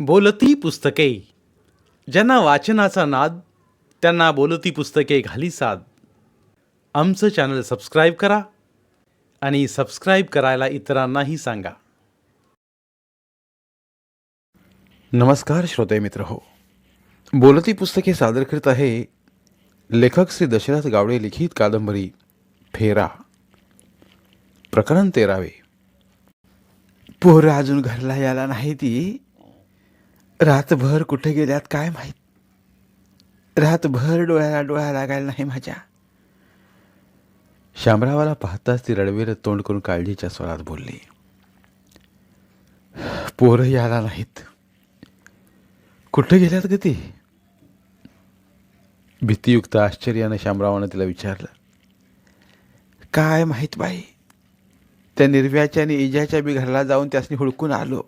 बोलती पुस्तके. ज्यांना वाचनाचा नाद, त्यांना बोलती पुस्तके घाली साद. आमचं चॅनल सबस्क्राईब करा आणि सबस्क्राईब करायला इतरांनाही सांगा. नमस्कार श्रोते मित्र हो. बोलती पुस्तके सादर करीत आहे लेखक श्री दशरथ गावडे लिखित कादंबरी फेरा, प्रकरण 13. पोरं अजून घरला यायला नाही. ती रातभर कुठे गेल्यात काय माहीत. रातभर डोळ्याला डोळा लागायला नाही माझ्या. शामरावाला पाहताच ती रडवेर तोंड करून काळजीच्या स्वरात बोलली. पोरं यायला नाहीत. कुठे गेल्यात ग ती? भीतीयुक्त आश्चर्यानं शामरावानं तिला विचारलं. काय माहीत बाई. त्या निर्व्याच्या आणि इजाच्या बी घराला जाऊन त्यासनी हुडकून आलो,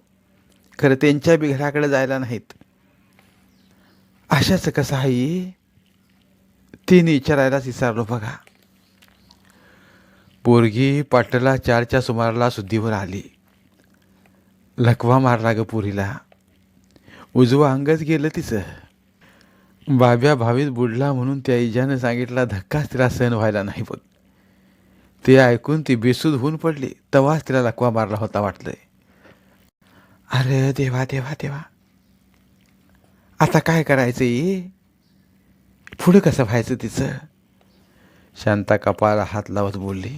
खरं त्यांच्या बी घराकडे जायला नाहीत. अशाच कसं आहे तिने विचारायलाच विचारलो बघा. पोरगी पाटला 4च्या सुमाराला शुद्धीवर आली. लकवा मारला ग पोरीला. उजवं अंगच गेलं तिचं. बाब्या भावीत बुडला म्हणून त्या इजानं सांगितला धक्काच तिला सहन व्हायला नाही बघ. ते ऐकून ती बेसूद होऊन पडली. तवाच तिला लकवा मारला होता वाटलंय. अरे देवा देवा देवा, आता काय करायचं? पुढं कसं व्हायचं तिचं? शांता कपाळाला हात लावत बोलली.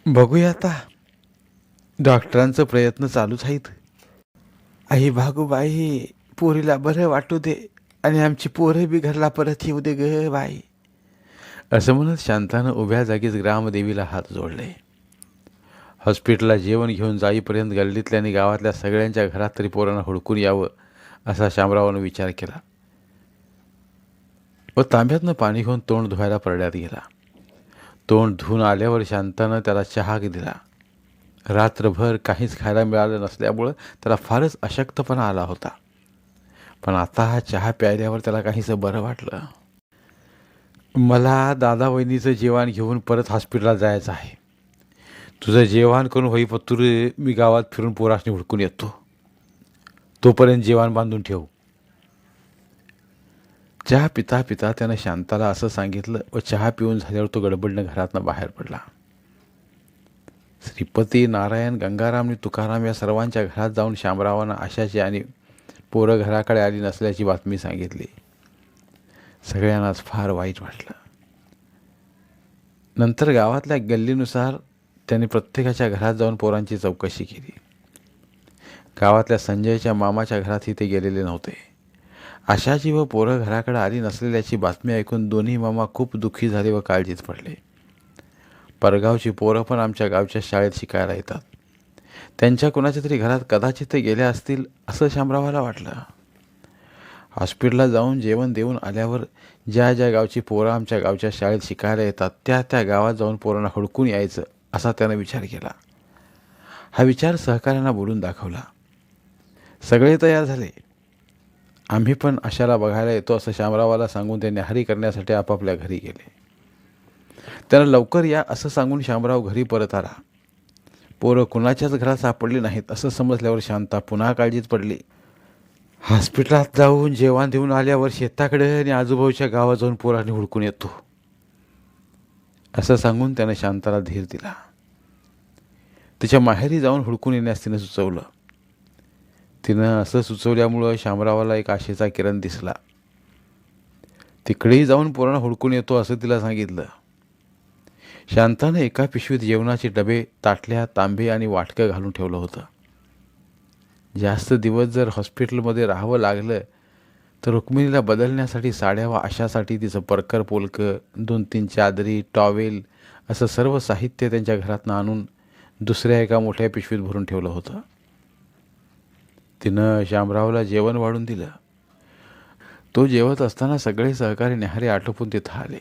बघूया आता, डॉक्टरांचं प्रयत्न चालूच आहेत. आई भागूबाई, पोरीला बरं वाटू दे आणि आमची पोरं बी घरला परत येऊ दे ग बाई. असं म्हणत शांतानं उभ्या जागीच ग्रामदेवीला हात जोडले. हॉस्पिटलला जेवण घेऊन जाईपर्यंत गल्लीतल्या आणि गावातल्या सगळ्यांच्या घरात तरी पोरांना हुडकून यावं असा शामरावानं विचार केला व तांब्यातनं पाणी घेऊन तोंड धुवायला परड्यात गेला. तोंड धुवून आल्यावर शांतानं त्याला चहा दिला. रात्रभर काहीच खायला मिळालं नसल्यामुळं त्याला फारच अशक्तपणा आला होता. पण आता हा चहा प्यायल्यावर त्याला काहीसं बरं वाटलं. मला दादा वहिनीचं जेवण घेऊन परत हॉस्पिटलला जायचं आहे. तुझं जेवण करून होईपतूर मी गावात फिरून पोरासनी हुडकून येतो. तोपर्यंत जेवण बांधून ठेव. चहा पिता पिता त्यानं शांताला असं सांगितलं व चहा पिऊन झाल्यावर तो गडबडनं घरातनं बाहेर पडला. श्रीपती, नारायण, गंगाराम आणि तुकाराम या सर्वांच्या घरात जाऊन शामरावानं आशाची आणि पोरं घराकडे आली नसल्याची बातमी सांगितली. सगळ्यांनाच फार वाईट वाटलं. नंतर गावातल्या गल्लीनुसार त्यांनी प्रत्येकाच्या घरात जाऊन पोरांची चौकशी केली. गावातल्या संजयच्या मामाच्या घरातही ते गेलेले नव्हते. आशाची व पोरं घराकडे आली नसलेल्याची बातमी ऐकून दोन्ही मामा खूप दुःखी झाले व काळजीत पडले. परगावची पोरं पण आमच्या गावच्या शाळेत शिकायला येतात. त्यांच्या कुणाच्या तरी घरात कदाचित ते गेल्या असतील असं शामरावाला वाटलं. हॉस्पिटलला जाऊन जेवण देऊन आल्यावर ज्या ज्या गावची पोरं आमच्या गावच्या शाळेत शिकायला येतात त्या त्या गावात जाऊन पोरांना हुडकून यायचं असा त्यानं विचार केला. हा विचार सहकाऱ्यांना बोलून दाखवला. सगळे तयार झाले. आम्ही पण आशाला बघायला येतो असं शामरावाला सांगून ते न्याहारी करण्यासाठी आपापल्या घरी गेले. त्यानं लवकर या असं सांगून शामराव घरी परत आला. पोरं कुणाच्याच घरात सापडली नाहीत असं समजल्यावर शांता पुन्हा काळजीत पडली. हॉस्पिटलात जाऊन जेवण देऊन आल्यावर शेताकडे आणि आजूबाजूच्या गावात जाऊन पोरांनी हुडकून येतो असं सांगून त्यानं शांताला धीर दिला. तिच्या माहेरी जाऊन हुडकून येण्यास तिनं सुचवलं. तिनं असं सुचवल्यामुळं शामरावाला एक आशेचा किरण दिसला. तिकडेही जाऊन पोरांना हुडकून येतो असं तिला सांगितलं. शांतानं एका पिशवीत जेवणाचे डबे, ताटल्या, तांबे आणि वाटकं घालून ठेवलं होतं. जास्त दिवस जर हॉस्पिटलमध्ये राहावं लागलं तर रुक्मिणीला बदलण्यासाठी साड्या व आशासाठी तिचं परकर पोलकं, 2-3 चादरी, टॉवेल असं सर्व साहित्य त्यांच्या घरातनं आणून दुसऱ्या एका मोठ्या पिशवीत भरून ठेवलं होतं. तिनं शामरावला जेवण वाढून दिलं. तो जेवत असताना सगळे सहकारी न्याहारी आटोपून तिथं आले.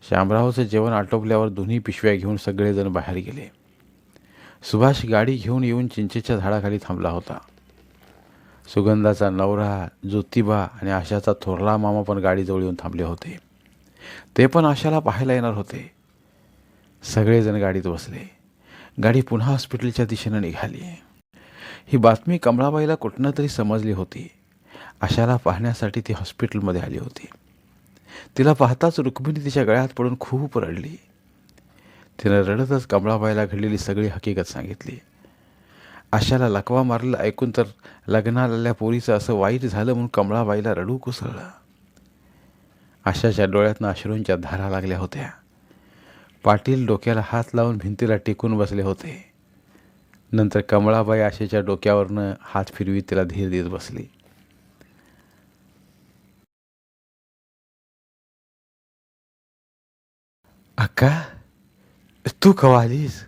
शामरावचं जेवण आटोपल्यावर दोन्ही पिशव्या घेऊन सगळेजण बाहेर गेले. सुभाष गाडी घेऊन येऊन चिंचेच्या झाडाखाली थांबला होता. सुगंधाचा नवरा, ज्योतिबा आणि आशाचा थोरला मामा पण गाडीजवळ येऊन थांबले होते. ते पण आशाला पाहायला येणार होते. सगळेजण गाडीत बसले. गाडी पुन्हा हॉस्पिटलच्या दिशेनं निघाली. ही बातमी कमळाबाईला कुठनं तरी समजली होती. आशाला पाहण्यासाठी ती हॉस्पिटलमध्ये आली होती. तिला पाहताच रुक्मिणी तिच्या गळ्यात पडून खूप रडली. तिनं रडतच कमळाबाईला घडलेली सगळी हकीकत सांगितली. आशाला लकवा मारलेला ऐकून तर लग्नाला आलेल्या पोरीचं असं वाईट झालं म्हणून कमळाबाईला रडू कोसळलं. आशाच्या डोळ्यातनं अश्रूंच्या धारा लागल्या होत्या. पाटील डोक्याला हात लावून भिंतीला टेकून बसले होते. नंतर कमळाबाई आशेच्या डोक्यावरनं हात फिरवीत तिला धीर देत बसली. अक्का, तू कवा आलीस?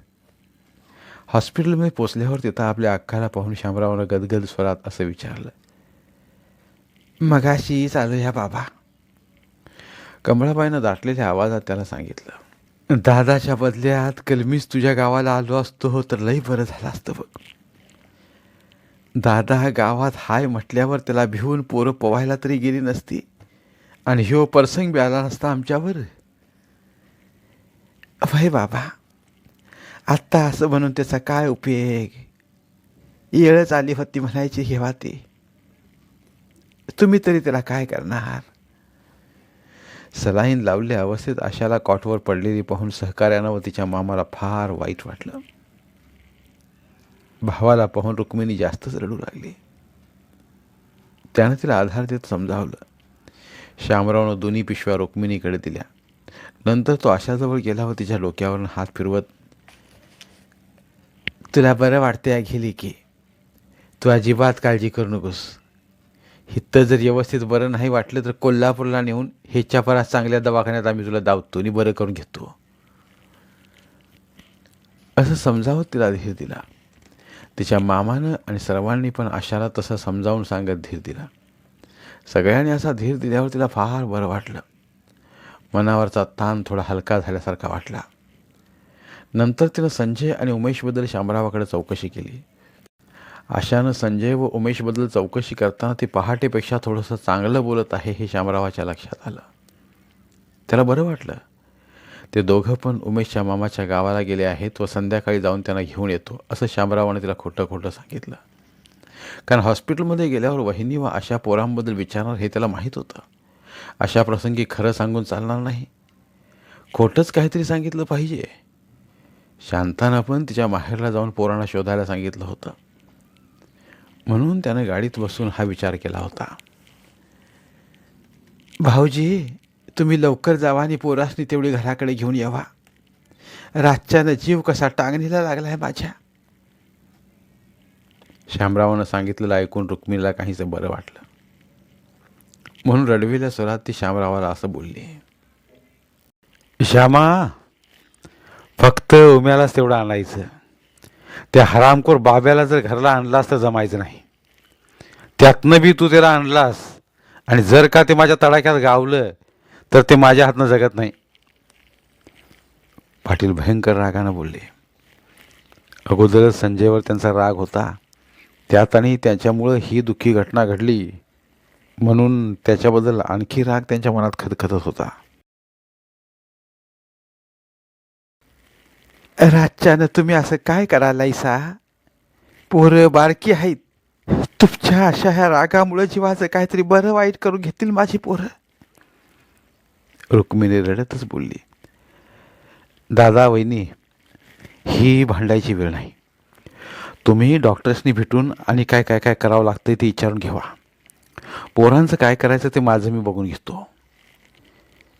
हॉस्पिटलमध्ये पोचल्यावर तिथं आपल्या अक्काला पाहून शामरावनं गदगद स्वरात असं विचारलं. मगाशी चालू या बाबा, कमळाबाईनं दाटलेल्या आवाजात त्याला सांगितलं. दादाच्या बदल्यात कलमीच तुझ्या गावाला आलो असतो तर लई बरं झालं असतं बघ. दादा गावात हाय म्हटल्यावर त्याला भिवून पोरं पोवायला तरी गेली नसती आणि ह्यो प्रसंग बी आला नसता आमच्यावर. भाई बाबा, आत्ता असं म्हणून त्याचा काय उपयोग? येळच आली होती म्हणायची हेवा ती. तुम्ही तरी त्याला काय करणार? सलाईन लावल्या अवस्थेत आशाला कॉटवर पडलेली पाहून सहकार्यानं व तिच्या मामाला फार वाईट वाटलं. भावाला पाहून रुक्मिणी जास्तच रडू लागली. त्यानं तिला आधार देत समजावलं. शामरावनं दोन्ही पिशव्या रुक्मिणीकडे दिल्या. नंतर तो आशाजवळ गेला व तिच्या डोक्यावरून हात फिरवत, तुला बरं वाटते गेली की तू अजिबात काळजी करू नकोस. हिथं जर व्यवस्थित बरं नाही वाटलं तर कोल्हापूरला नेऊन ह्याच्या परास चांगल्या दवाखान्यात आम्ही तुला दावतो आणि बरं करून घेतो, असं समजावत तिला धीर दिला. तिच्या मामानं आणि सर्वांनी पण आशाला तसं समजावून सांगत धीर दिला. सगळ्यांनी असा धीर दिल्यावर तिला फार बरं वाटलं. मनावरचा ताण थोडा हलका झाल्यासारखा वाटला. नंतर तिनं संजय आणि उमेशबद्दल शामरावाकडे चौकशी केली. आशानं संजय व उमेशबद्दल चौकशी करताना ती पहाटेपेक्षा थोडंसं चांगलं बोलत आहे हे शामरावाच्या लक्षात आलं. त्याला बरं वाटलं. ते दोघं पण उमेशच्या मामाच्या गावाला गेले आहेत व संध्याकाळी जाऊन त्यांना घेऊन येतो असं शामरावाने तिला खोटं खोटं सांगितलं. कारण हॉस्पिटलमध्ये गेल्यावर वहिनी व अशा पोरांबद्दल विचारणार हे त्याला माहीत होतं. अशा प्रसंगी खरं सांगून चालणार नाही, खोटंच काहीतरी सांगितलं पाहिजे. शांतानं पण तिच्या माहेरला जाऊन पोरांना शोधायला सांगितलं होतं. म्हणून त्यानं गाडीत बसून हा विचार केला होता. भाऊजी, तुम्ही लवकर जावा आणि पोरासनी तेवढी घराकडे घेऊन यावा. रातच्यानं जीव कसा टांगणीला लागलाय माझ्या. शामरावानं सांगितलेलं ऐकून रुक्मिणीला काहीच बरं वाटलं. म्हणून रडवेल्या स्वरात ती शामरावाला असं बोलली. श्यामा, फक्त उम्यालाच तेवढं आणायचं. त्या हरामखोर बाब्याला जर घरला आणलास तर जमायचं नाही. त्यातनं बी तू त्याला आणलास आणि जर का ते माझ्या तडाख्यात गावलं तर ते माझ्या हातनं जगत नाही. पाटील भयंकर रागानं बोलले. अगोदरच संजयवर त्यांचा राग होता, त्यात आणि त्याच्यामुळं ही दुःखी घटना घडली म्हणून त्याच्याबद्दल आणखी राग त्यांच्या मनात खदखदत होता. रातच्यानं तुम्ही असं काय करायलायसा? पोरं बारकी आहेत. तुमच्या अशा ह्या रागामुळे जीवाचं काहीतरी बरं वाईट करून घेतील माझी पोरं. रुक्मिणी रडतच बोलली. दादा वहिनी, ही भांडायची वेळ नाही. तुम्ही डॉक्टर्सनी भेटून आणि काय काय काय करावं लागतं ते विचारून घ्यावा. पोरांचं काय करायचं ते माझं मी बघून घेतो.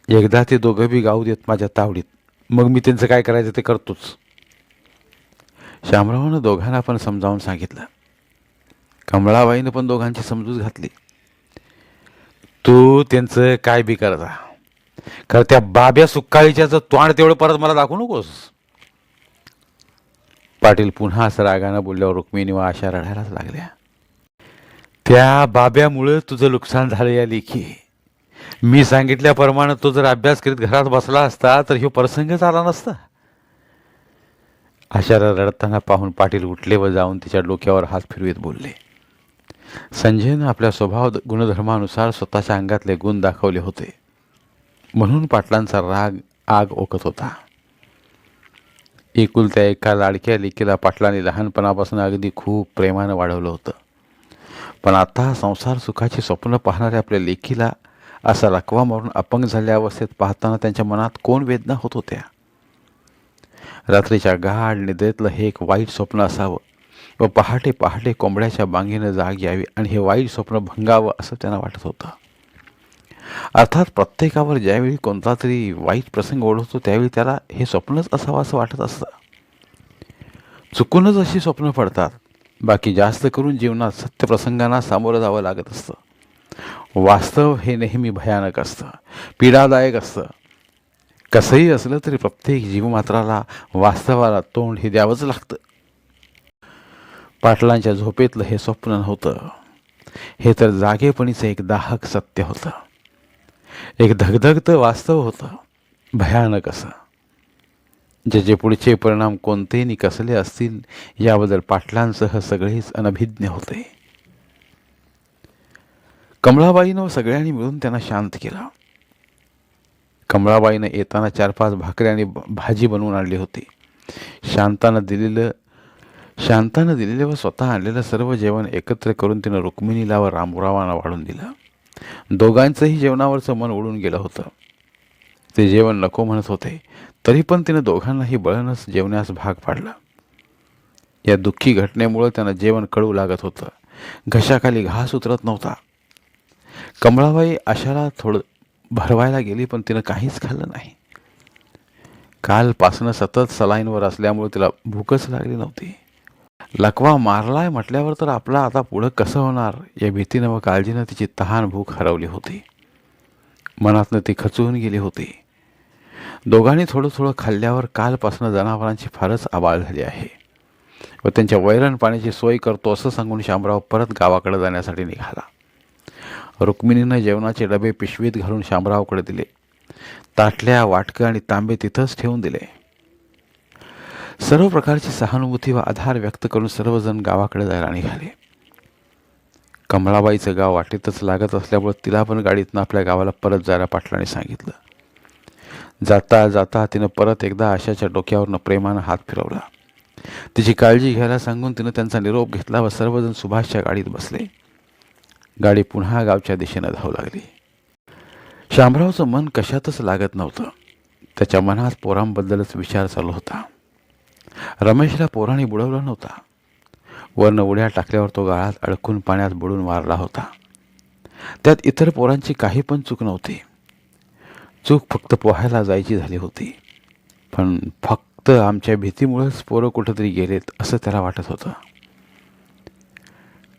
एकदा ते दोघं बी गाऊ देत माझ्या तावडीत, मग मी त्यांचं काय करायचं ते करतोच. शामरावानं दोघांना पण समजावून सांगितलं. कमळाबाईनं पण दोघांची समजूत घातली. तू त्यांचं काय बी करता, कारण त्या बाब्या सुक्काळीच्याचं तोंड तेवढं परत मला दाखवू नकोस. पाटील पुन्हा असं रागानं बोलल्यावर रुक्मिणी व आशा रडायलाच लागल्या. त्या बाब्यामुळं तुझं नुकसान झालं या लेखी. मी सांगितल्याप्रमाणे तो जर अभ्यास करीत घरात बसला असता तर ह्यो प्रसंगच आला नसता. आशाला रडताना पाहून पाटील उठले व जाऊन तिच्या डोक्यावर हात फिरवीत बोलले. संजयनं आपल्या स्वभाव गुणधर्मानुसार स्वतःच्या अंगातले गुण दाखवले होते, म्हणून पाटलांचा राग आग ओकत होता. एकुलत्या एका लाडक्या लेकीला पाटलांनी लहानपणापासून अगदी खूप प्रेमानं वाढवलं होतं. पण आता संसार सुखाची स्वप्न पाहणाऱ्या आपल्या लेकीला असा लकवा मारून अपंग झालेल्या अवस्थेत पाहताना त्यांच्या मनात कोण वेदना होत होत्या. रात्रीच्या गाढ निद्रेतलं हे एक वाईट स्वप्न असावं व पहाटे पहाटे कोंबड्याच्या बांगीनं जाग यावी आणि हे वाईट स्वप्न भंगावं असं त्यांना वाटत होतं. अर्थात प्रत्येकावर ज्यावेळी कोणता तरी वाईट प्रसंग ओढवतो त्यावेळी त्याला हे स्वप्नच असावं असं वाटत असतं. चुकूनच अशी स्वप्न पडतात. बाकी जास्त करून जीवनात सत्य प्रसंगांना सामोरं जावं लागत असतं. वास्तव हे नेहमी भयानक असतं, पीडादायक असतं. कसंही असलं तरी प्रत्येक जीवमात्राला वास्तवाला तोंड हे द्यावंच लागतं. पाटलांच्या झोपेतलं हे स्वप्न नव्हतं. हे तर जागेपणीचं एक दाहक सत्य होतं. एक धगधगतं वास्तव होतं, भयानक असं. ज्याचे पुढचे परिणाम कोणते नि कसले असतील याबद्दल पाटलांसह सगळेच अनभिज्ञ होते. कमळाबाईनं सगळ्यांनी मिळून त्यांना शांत केलं. कमळाबाईनं येताना 4-5 भाकरी आणि भाजी बनवून आणली होती. शांतानं दिलेलं व स्वतः आणलेलं सर्व जेवण एकत्र करून तिनं रुक्मिणीला व रामरावांना वाढून दिलं. दोघांचंही जेवणावरचं मन उडून गेलं होतं. ते जेवण नको म्हणत होते, तरी पण तिनं दोघांनाही बळणच जेवण्यास भाग पाडलं. या दुःखी घटनेमुळं त्यांना जेवण कडू लागत होतं. घशाखाली घास उतरत नव्हता. कमळाबाई अशाला थोडं भरवायला गेली, पण तिनं काहीच खाल्लं नाही. कालपासनं सतत सलाईनवर असल्यामुळे तिला भूकच लागली नव्हती. लकवा मारलाय म्हटल्यावर तर आपला आता पुढं कसं होणार या भीतीनं व काळजीनं तिची तहान भूक हरवली होती. मनातनं ती खचून गेली होती. दोघांनी थोडं थोडं खाल्ल्यावर कालपासनं जनावरांची फारच आबाळ झाली आहे व त्यांच्या वैरण पाण्याची सोय करतो असं सांगून शामराव परत गावाकडे जाण्यासाठी निघाला. रुक्मिणीनं जेवणाचे डबे पिशवीत घालून शामरावकडे दिले. ताटल्या, वाटकं आणि तांबे तिथंच ठेवून दिले. सर्व प्रकारची सहानुभूती व आधार व्यक्त करून सर्वजण गावाकडे जायला निघाले. कमळाबाईचं गाव वाटेतच लागत असल्यामुळे तिला पण गाडीतनं आपल्या गावाला परत जायला पाटलांनी सांगितलं. जाता जाता तिनं परत एकदा आशाच्या डोक्यावरनं प्रेमानं हात फिरवला. तिची काळजी घ्यायला सांगून तिनं त्यांचा निरोप घेतला व सर्वजण सुभाषच्या गाडीत बसले. गाडी पुन्हा गावच्या दिशेनं धावू लागली. शामरावचं मन कशातच लागत नव्हतं. त्याच्या मनात पोरांबद्दलच विचार चालू होता. रमेशला पोरांनी बुडवला नव्हता. वरनं उड्या टाकल्यावर तो गाळात अडकून पाण्यात बुडून मारला होता. त्यात इतर पोरांची काही पण चूक नव्हती. चूक फक्त पोहायला जायची झाली होती. पण फक्त आमच्या भीतीमुळेच पोरं कुठंतरी गेलेत असं त्याला वाटत होतं.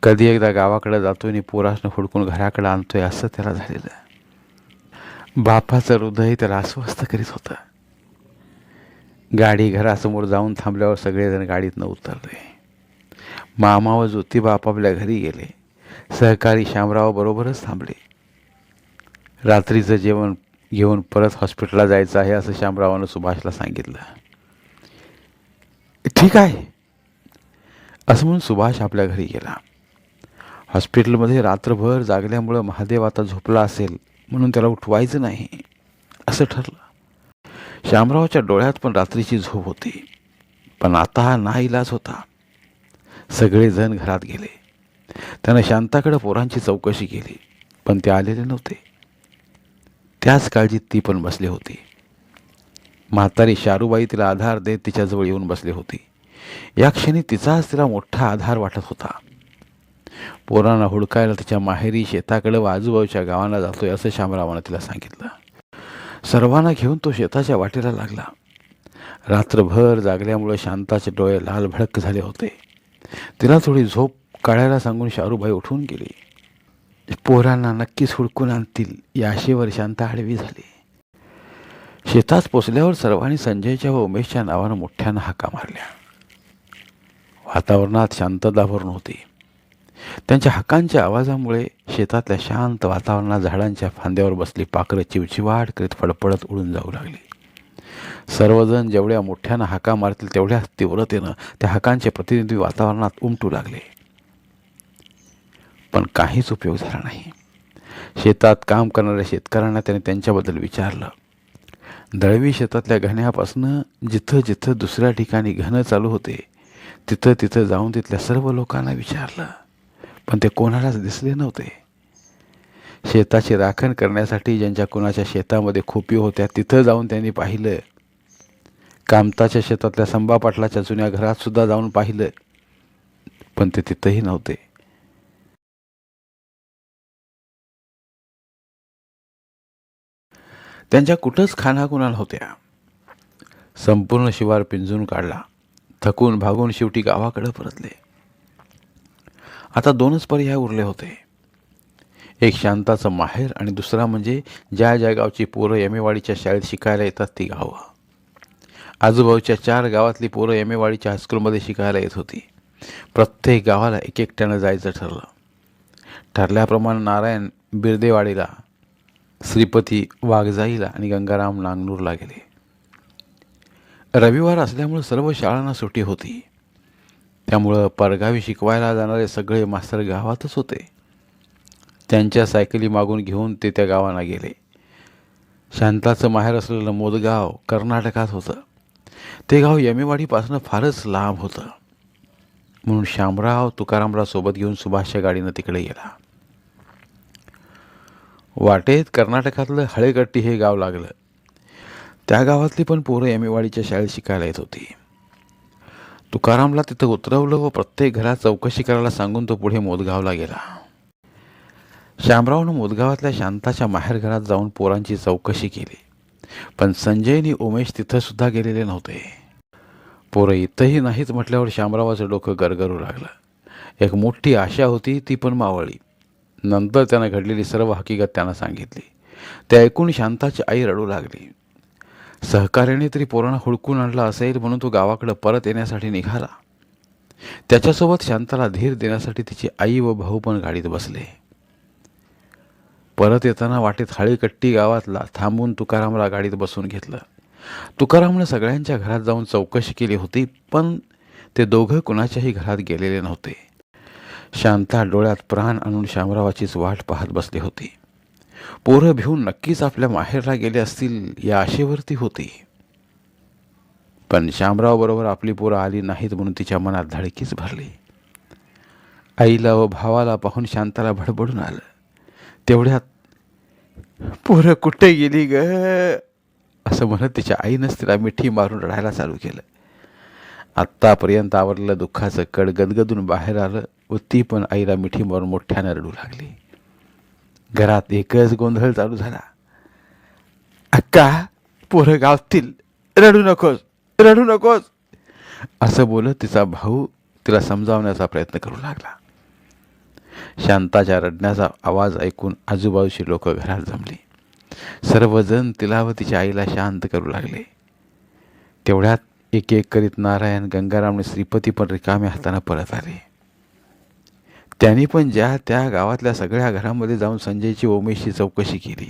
कधी एकदा गावाकडे जातोय आणि पोरासनं हुडकून घराकडे आणतोय असं त्याला झालेलं. बापाचं हृदय त्याला अस्वस्थ करीत होतं. गाडी घरासमोर जाऊन थांबल्यावर सगळेजण गाडीतनं उतरले. मामा व ज्योतिबा आपापल्या घरी गेले. सहकारी शामरावबरोबरच थांबले. रात्रीचं जेवण घेऊन परत हॉस्पिटलला जायचं आहे असं शामरावानं सुभाषला सांगितलं. ठीक आहे असं म्हणून सुभाष आपल्या घरी गेला. हॉस्पिटलमध्ये रात्रभर जागल्यामुळं महादेव आता झोपला असेल म्हणून त्याला उठवायचं नाही असं ठरलं. शामरावच्या डोळ्यात पण रात्रीची झोप होती, पण आता हा नाईलाज होता. सगळेजण घरात गेले. त्यानं शांताकडे पोरांची चौकशी केली, पण ते आलेले नव्हते. त्याच काळजीत ती पण बसली होती. म्हातारी शारूबाई तिला आधार देत तिच्याजवळ येऊन बसली होती. या क्षणी तिचाच तिला मोठा आधार वाटत होता. पोरांना हुडकायला तिच्या माहेरी शेताकडे व आजूबाजूच्या गावांना जातोय असं शामरावानं तिला सांगितलं. सर्वांना घेऊन तो शेताच्या वाटेला लागला. रात्रभर जागल्यामुळे शांताचे डोळे लाल भडक झाले होते. तिला थोडी झोप काढायला सांगून शारूबाई उठून गेली. पोरांना नक्कीच हुडकून आणतील या आशेवर शांता आडवी झाली. शेतात पोचल्यावर सर्वांनी संजयच्या व उमेशच्या नावानं मोठ्यानं हाका मारल्या. वातावरणात शांतता भरून होती. त्यांच्या हाकांच्या आवाजामुळे शेतातल्या शांत वातावरणात झाडांच्या फांद्यावर बसली पाखरं चिवचिवाट करीत फडफडत उडून जाऊ लागली. सर्वजण जेवढ्या मोठ्यानं हाका मारतील तेवढ्या तीव्रतेनं त्या हाकांचे प्रतिनिधी वातावरणात उमटू लागले. पण काहीच उपयोग झाला नाही. शेतात काम करणाऱ्या शेतकऱ्यांना त्याने त्यांच्याबद्दल विचारलं. दळवी शेतातल्या घण्यापासनं जिथं जिथं दुसऱ्या ठिकाणी घन चालू होते तिथं तिथं जाऊन तिथल्या सर्व लोकांना विचारलं, पण ते कोणालाच दिसले नव्हते. शेताची राखण करण्यासाठी ज्यांच्या कुणाच्या शेतामध्ये खोपी होत्या तिथं जाऊन त्यांनी पाहिलं. कामताच्या शेतातल्या संबा पाटलाच्या जुन्या घरात सुद्धा जाऊन पाहिलं, पण ते तिथंही नव्हते. त्यांच्या कुठंच खाणाखुणा नव्हत्या. संपूर्ण शिवार पिंजून काढला. थकून भागून शेवटी गावाकडे परतले. आता दोनच पर्याय उरले होते. एक शांताचं माहेर आणि दुसरा म्हणजे ज्या ज्या गावची पोरं एमेवाडीच्या शाळेत शिकायला येतात ती गावं. आजूबाजूच्या 4 गावातली पोरं एमेवाडीच्या हायस्कूलमध्ये शिकायला येत होती. प्रत्येक गावाला एक एकट्यानं जायचं ठरलं. ठरल्याप्रमाणे नारायण बिर्देवाडीला, श्रीपती वाघजाईला आणि गंगाराम नांगनूरला गेले. रविवार असल्यामुळं सर्व शाळांना सुट्टी होती. त्यामुळं परगावी शिकवायला जाणारे सगळे मास्तर गावातच होते. त्यांच्या सायकली मागून घेऊन ते त्या गावांना गेले. शांताचं माहेर असलेलं मोदगाव कर्नाटकात होतं. ते गाव यमेवाडीपासून फारच लांब होतं. म्हणून शामराव तुकारामराव सोबत घेऊन सुभाषच्या गाडीनं तिकडे गेला. वाटेत कर्नाटकातलं हळेकट्टी हे गाव लागलं. त्या गावातली पण पोरं यमेवाडीच्या शाळेत शिकायला येत होती. तुकारामला तिथं उतरवलं व प्रत्येक घरात चौकशी करायला सांगून तो पुढे मोदगावला गेला. शामरावनं मोदगावातल्या शांताच्या माहेरघरात जाऊन पोरांची चौकशी केली, पण संजयनी उमेश तिथं सुद्धा गेलेले नव्हते. पोरं इथंही नाहीत म्हटल्यावर शामरावाचं डोकं गरगरू लागलं. एक मोठी आशा होती, ती पण मावळली. नंतर त्यानं घडलेली सर्व हकीकत त्यांना सांगितली. ते ऐकून शांताची आई रडू लागली. सहकार्याने तरी पोरांना हुडकून आणलं असेल म्हणून तो गावाकडं परत येण्यासाठी निघाला. त्याच्यासोबत शांताला धीर देण्यासाठी तिची आई व भाऊ पण गाडीत बसले. परत येताना वाटेत हळीकट्टी गावातला थांबून तुकारामला गाडीत बसून घेतलं. तुकारामनं सगळ्यांच्या घरात जाऊन चौकशी केली होती, पण ते दोघं कुणाच्याही घरात गेलेले नव्हते. शांता डोळ्यात प्राण आणून शामरावाचीच वाट पाहत बसली होती. पोरं भिवून नक्कीच आपल्या माहेरला गेले असतील या आशेवरती होती. पण शामराव बरोबर आपली पोरं आली नाहीत म्हणून तिच्या मनात धडकीच भरली. आईला व भावाला पाहून शांताला भडबडून आलं. तेवढ्यात पोरं कुठे गेली ग असं म्हणत तिच्या आईनंच तिला मिठी मारून रडायला चालू केलं. आत्तापर्यंत आवरलेलं दुःखाचं कड गदगदून बाहेर आलं व ती पण आईला मिठी मारून मोठ्यानं रडू लागली. घरात एकच गोंधळ चालू झाला. अक्का, पोरं गावतील, रडू नकोस, रडू नकोस असं बोलत तिचा भाऊ तिला समजावण्याचा प्रयत्न करू लागला. शांताच्या रडण्याचा आवाज ऐकून आजूबाजूची लोक घरात जमली. सर्वजण तिला व तिच्या आईला शांत करू लागले. तेवढ्यात एक एक करीत नारायण, गंगाराम आणि श्रीपती पण रिकाम्या हाताने परत आले. त्यांनी पण ज्या त्या गावातल्या सगळ्या घरांमध्ये जाऊन संजयची उमेशची चौकशी केली,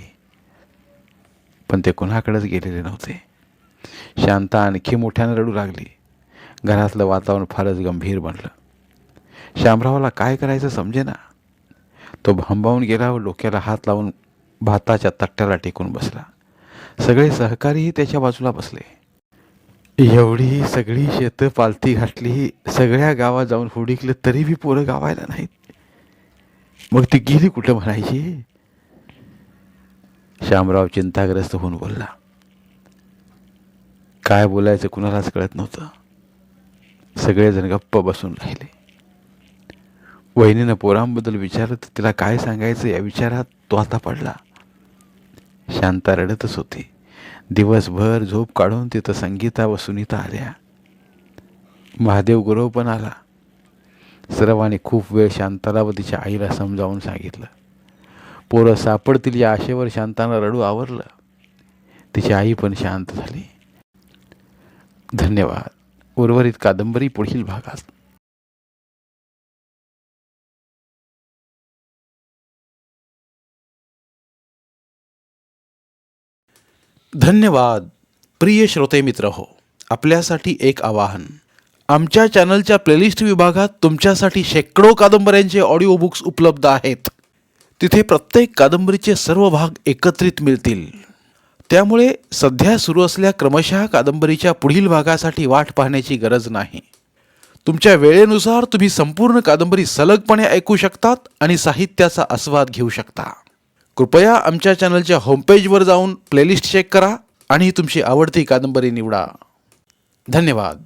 पण ते कुणाकडेच गेलेले नव्हते. शांता आणखी मोठ्यानं रडू लागली. घरातलं वातावरण फारच गंभीर बनलं. शामरावला काय करायचं समजेना. तो भांबावून गेला व डोक्याला हात लावून भाताच्या तट्ट्याला टेकून बसला. सगळे सहकारीही त्याच्या बाजूला बसले. एवढी सगळी शेतं पालथी घातली, सगळ्या गावात जाऊन हुडकलं तरी बी पोरं गावायला नाहीत. मग ती गेली कुठं म्हणायची. शामराव चिंताग्रस्त होऊन बोलला. काय बोलायचं कुणालाच कळत नव्हतं. सगळेजण गप्प बसून राहिले. वहिनीनं पोरांबद्दल विचारलं तर तिला काय सांगायचं या विचारात तो आता पडला. शांता रडतच होती. दिवसभर झोप काढून तिथं संगीता व सुनीता आल्या. महादेव गुरव पण आला. सर्वांनी खूप वेळ शांताला व तिच्या आईला समजावून सांगितलं. पोरं सापडतील या आशेवर शांतानं रडू आवरलं. तिची आई पण शांत झाली. धन्यवाद. उर्वरित कादंबरी पुढील भागात. धन्यवाद. प्रिय श्रोते मित्र हो, आपल्यासाठी एक आवाहन. आमच्या चॅनलच्या प्लेलिस्ट विभागात तुमच्यासाठी शेकडो कादंबऱ्यांचे ऑडिओ बुक्स उपलब्ध आहेत. तिथे प्रत्येक कादंबरीचे सर्व भाग एकत्रित मिळतील. त्यामुळे सध्या सुरू असलेल्या क्रमशः कादंबरीच्या पुढील भागासाठी वाट पाहण्याची गरज नाही. तुमच्या वेळेनुसार तुम्ही संपूर्ण कादंबरी सलगपणे ऐकू शकतात आणि साहित्याचा आस्वाद घेऊ शकता. कृपया आमच्या चॅनलच्या होमपेजवर जाऊन प्लेलिस्ट चेक करा आणि तुमची आवडती कादंबरी निवडा. धन्यवाद.